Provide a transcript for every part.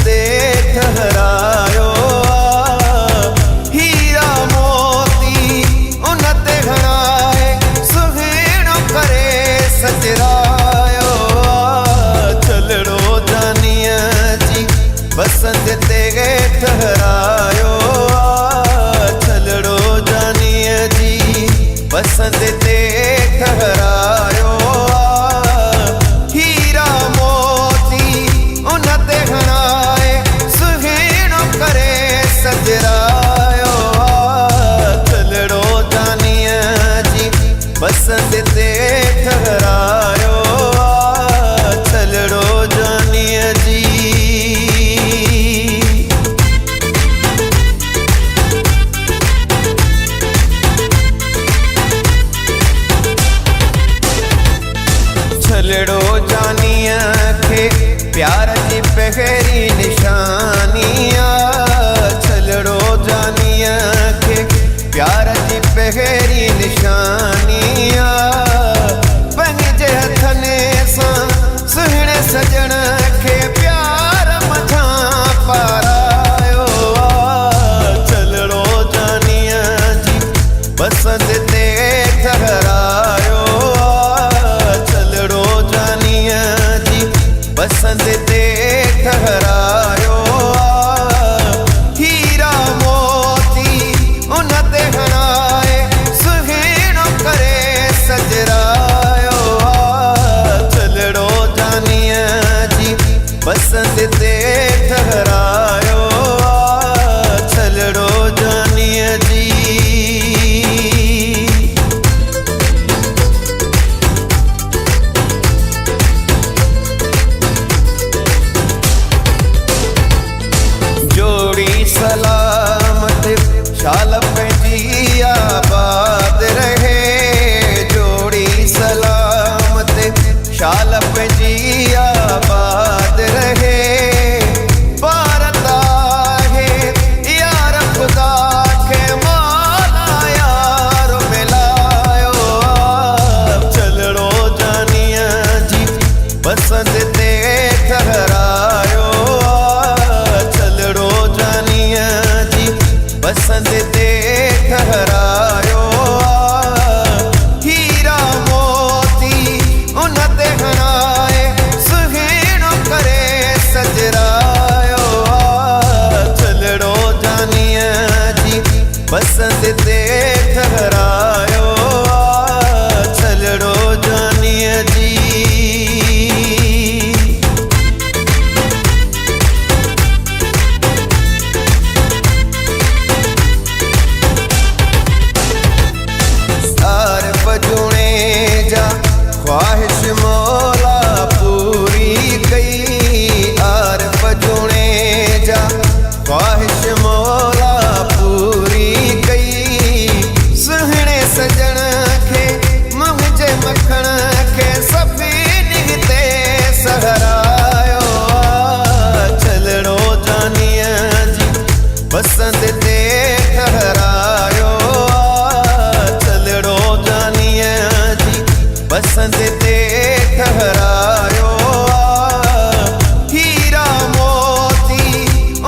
ते ठहरायो हीरा मोती उन ते घणाए सुहिणो करे सजरायो छलड़ो जानीअ जी पसंद ते ठहरायो छलड़ो जानीअ जी पसंद ते ठहरायो हीरा मोती उन ते घणाए सुहिणो करे सजरायो छलड़ो जानीअ जी पसंद ते ठहरायो छलड़ो जानीअ जी छलड़ो जानीअ खे प्यार जी पहिरीं निशानिया छलड़ो जानीअ खे प्यार जी पहिरीं निशानिया पंहिंजे हथने सां सुहिणे सजण खे प्यार मथां पारायो छलड़ो जानीअ जी पसंद ते ठहरायो छलड़ो जानीअ जी पसंद ते ठहरायो हीरा मोती उन ते घणाए सुहिणो करे सजरायो छलड़ो जानीअ जी पसंद ते ठहरायो छलड़ो जानीअ जी सलामत शाल पंहिंजी आबाद रहे जोड़ी सलामत शाल पंहिंजी आबाद रहे भारत आहे यार खुदा खे मौला यार मिलायो छलड़ो जानीअ जी पसंद ते ठहरायो छलड़ो जानीअ जी पसंद ते ठहरायो हीरा मोती उन ते घणाए सुहिणो करे सजरायो छलड़ो जानीअ जी पसंद ते ठहरायो छलड़ो जानीअ जी ख्वाहिश मौला पूरी कई आरफ जुणे जा ख्वाहिश मौला पूरी कई सुहिणे सजण खे मुंहिंजे मखण खे सफ़ीन ते सहरायो छलड़ो जानीअ जी पसंद ते ठहरायो छलड़ो जानीअ जी पसंद ते ठहरायो हीरा मोती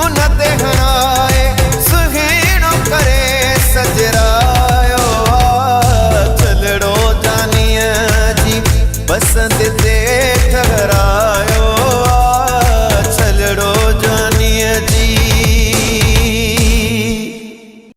उन ते घणाए सुहिणो करे सजरायो छलड़ो जानीअ जी पसंद ते ठहरायो